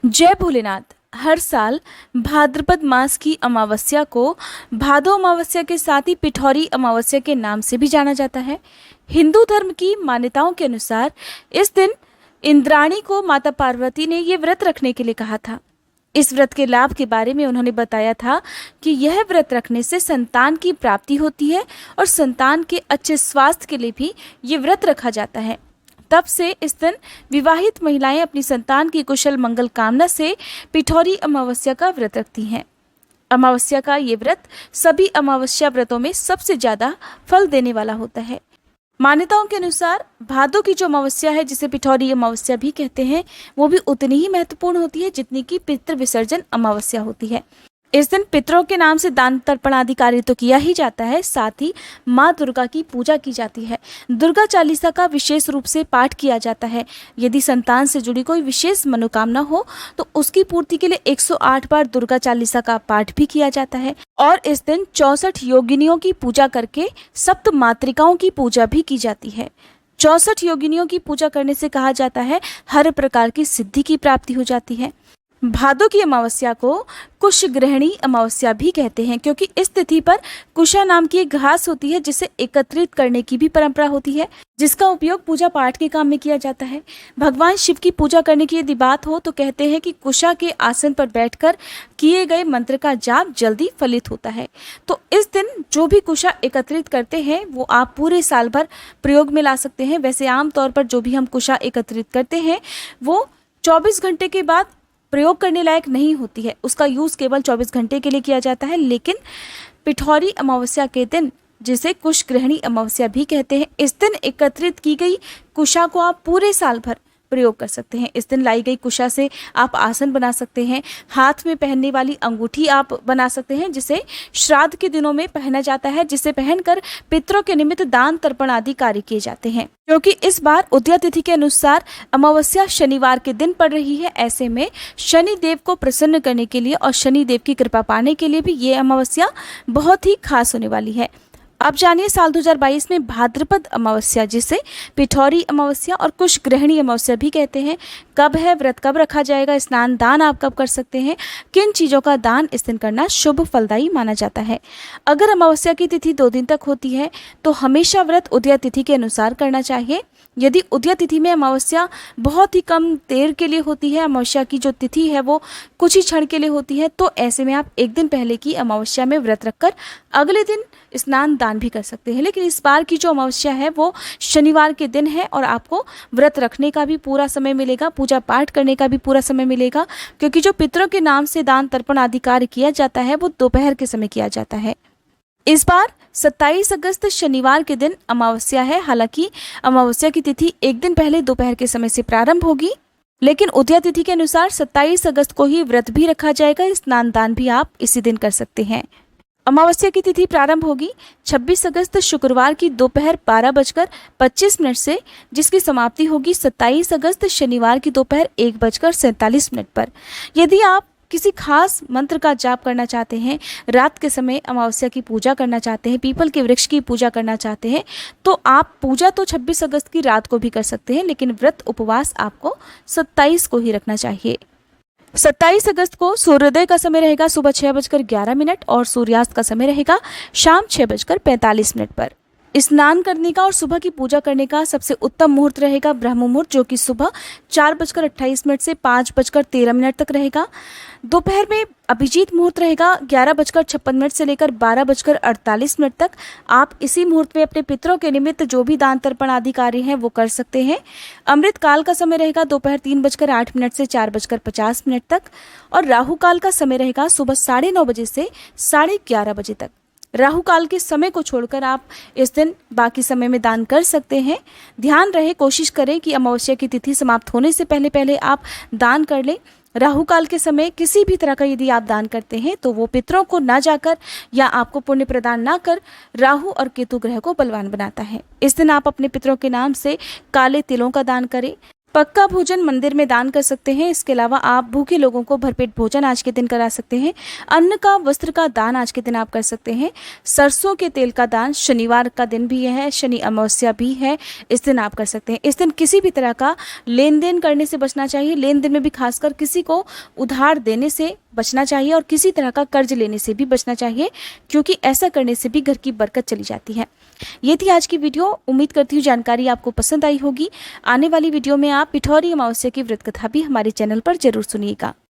जय भोलेनाथ। हर साल भाद्रपद मास की अमावस्या को भादो अमावस्या के साथ ही पिठौरी अमावस्या के नाम से भी जाना जाता है। हिंदू धर्म की मान्यताओं के अनुसार इस दिन इंद्राणी को माता पार्वती ने ये व्रत रखने के लिए कहा था। इस व्रत के लाभ के बारे में उन्होंने बताया था कि यह व्रत रखने से संतान की प्राप्ति होती है और संतान के अच्छे स्वास्थ्य के लिए भी ये व्रत रखा जाता है। तब से इस दिन विवाहित महिलाएं अपनी संतान की कुशल मंगल कामना से पिठौरी अमावस्या का व्रत रखती हैं। अमावस्या का ये व्रत सभी अमावस्या व्रतों में सबसे ज्यादा फल देने वाला होता है। मान्यताओं के अनुसार भादो की जो अमावस्या है, जिसे पिठौरी अमावस्या भी कहते हैं, वो भी उतनी ही महत्वपूर्ण होती है जितनी कि पितृ विसर्जन अमावस्या होती है। इस दिन पितरों के नाम से दान तर्पण आदि कार्य तो किया ही जाता है, साथ ही माँ दुर्गा की पूजा की जाती है। दुर्गा चालीसा का विशेष रूप से पाठ किया जाता है। यदि संतान से जुड़ी कोई विशेष मनोकामना हो तो उसकी पूर्ति के लिए 108 बार दुर्गा चालीसा का पाठ भी किया जाता है। और इस दिन 64 योगिनियों की पूजा करके सप्त मातृकाओं की पूजा भी की जाती है। 64 योगिनियों की पूजा करने से कहा जाता है हर प्रकार की सिद्धि की प्राप्ति हो जाती है। भादो की अमावस्या को कुशग्रहणी अमावस्या भी कहते हैं, क्योंकि इस तिथि पर कुशा नाम की एक घास होती है जिसे एकत्रित करने की भी परंपरा होती है, जिसका उपयोग पूजा पाठ के काम में किया जाता है। भगवान शिव की पूजा करने की यदि बात हो तो कहते हैं कि कुशा के आसन पर बैठकर किए गए मंत्र का जाप जल्दी फलित होता है। तो इस दिन जो भी कुशा एकत्रित करते हैं वो आप पूरे साल भर प्रयोग में ला सकते हैं। वैसे आमतौर पर जो भी हम कुशा एकत्रित करते हैं वो 24 घंटे के बाद प्रयोग करने लायक नहीं होती है, उसका यूज़ केवल 24 घंटे के लिए किया जाता है। लेकिन पिठौरी अमावस्या के दिन, जिसे कुशग्रहणी अमावस्या भी कहते हैं, इस दिन एकत्रित की गई कुशा को आप पूरे साल भर प्रयोग कर सकते हैं। इस दिन लाई गई कुशा से आप आसन बना सकते हैं, हाथ में पहनने वाली अंगूठी आप बना सकते हैं, जिसे श्राद्ध के दिनों में पहना जाता है, जिसे पहनकर पितरों के निमित्त दान तर्पण आदि कार्य किए जाते हैं। क्योंकि इस बार उदया तिथि के अनुसार अमावस्या शनिवार के दिन पड़ रही है, ऐसे में शनि देव को प्रसन्न करने के लिए और शनि देव की कृपा पाने के लिए भी ये अमावस्या बहुत ही खास होने वाली है। अब जानिए साल 2022 में भाद्रपद अमावस्या, जिसे पिठौरी अमावस्या और कुशग्रहणी अमावस्या भी कहते हैं, कब है, व्रत कब रखा जाएगा, स्नान दान आप कब कर सकते हैं, किन चीज़ों का दान इस दिन करना शुभ फलदायी माना जाता है। अगर अमावस्या की तिथि 2 दिन तक होती है तो हमेशा व्रत उदया तिथि के अनुसार करना चाहिए। यदि उदया तिथि में अमावस्या बहुत ही कम देर के लिए होती है, अमावस्या की जो तिथि है वो कुछ ही क्षण के लिए होती है, तो ऐसे में आप एक दिन पहले की अमावस्या में व्रत रखकर अगले दिन स्नान दान भी कर सकते हैं। लेकिन इस बार की जो अमावस्या है वो शनिवार के दिन है और आपको व्रत रखने का भी पूरा समय मिलेगा, पूजा पाठ करने का भी पूरा समय मिलेगा, क्योंकि जो पितरों के नाम से दान तर्पण आदि कार्य किया जाता है वो दोपहर के समय किया जाता है। इस बार 27 अगस्त शनिवार के दिन अमावस्या है। हालांकि अमावस्या की तिथि एक दिन पहले दोपहर के समय से प्रारंभ होगी, लेकिन उदया तिथि के अनुसार 27 अगस्त को ही व्रत भी रखा जाएगा, स्नान दान भी आप इसी दिन कर सकते हैं। अमावस्या की तिथि प्रारंभ होगी 26 अगस्त शुक्रवार की दोपहर 12:25 से, जिसकी समाप्ति होगी 27 अगस्त शनिवार की दोपहर 1:47 पर। यदि आप किसी खास मंत्र का जाप करना चाहते हैं, रात के समय अमावस्या की पूजा करना चाहते हैं, पीपल के वृक्ष की पूजा करना चाहते हैं, तो आप पूजा तो 26 अगस्त की रात को भी कर सकते हैं, लेकिन व्रत उपवास आपको 27 को ही रखना चाहिए। 27 अगस्त को सूर्योदय का समय रहेगा सुबह 6:11 और सूर्यास्त का समय रहेगा शाम 6:45 पर। स्नान करने का और सुबह की पूजा करने का सबसे उत्तम मुहूर्त रहेगा ब्रह्म मुहूर्त, जो कि सुबह 4:28 से 5:13 तक रहेगा। दोपहर में अभिजीत मुहूर्त रहेगा 11:56 से लेकर 12:48 तक। आप इसी मुहूर्त में अपने पितरों के निमित्त जो भी दान तर्पण आदि कार्य हैं वो कर सकते हैं। अमृत काल का समय रहेगा दोपहर 3:08 से 4:50 तक और राहु काल का समय रहेगा सुबह 9:30 बजे से 11:30 बजे तक। राहु काल के समय को छोड़कर आप इस दिन बाकी समय में दान कर सकते हैं। ध्यान रहे, कोशिश करें कि अमावस्या की तिथि समाप्त होने से पहले पहले आप दान कर लें। राहु काल के समय किसी भी तरह का यदि आप दान करते हैं तो वो पितरों को ना जाकर या आपको पुण्य प्रदान ना कर राहु और केतु ग्रह को बलवान बनाता है। इस दिन आप अपने पितरों के नाम से काले तिलों का दान करें। पक्का भोजन मंदिर में दान कर सकते हैं। इसके अलावा आप भूखे लोगों को भरपेट भोजन आज के दिन करा सकते हैं। अन्न का, वस्त्र का दान आज के दिन आप कर सकते हैं। सरसों के तेल का दान, शनिवार का दिन भी है, शनि अमावस्या भी है, इस दिन आप कर सकते हैं। इस दिन किसी भी तरह का लेन देन करने से बचना चाहिए। लेन देन में भी खासकर किसी को उधार देने से बचना चाहिए और किसी तरह का कर्ज लेने से भी बचना चाहिए, क्योंकि ऐसा करने से भी घर की बरकत चली जाती है। ये थी आज की वीडियो। उम्मीद करती हूँ जानकारी आपको पसंद आई होगी। आने वाली वीडियो में आप पिठौरी अमावस्या की व्रत कथा भी हमारे चैनल पर जरूर सुनिएगा।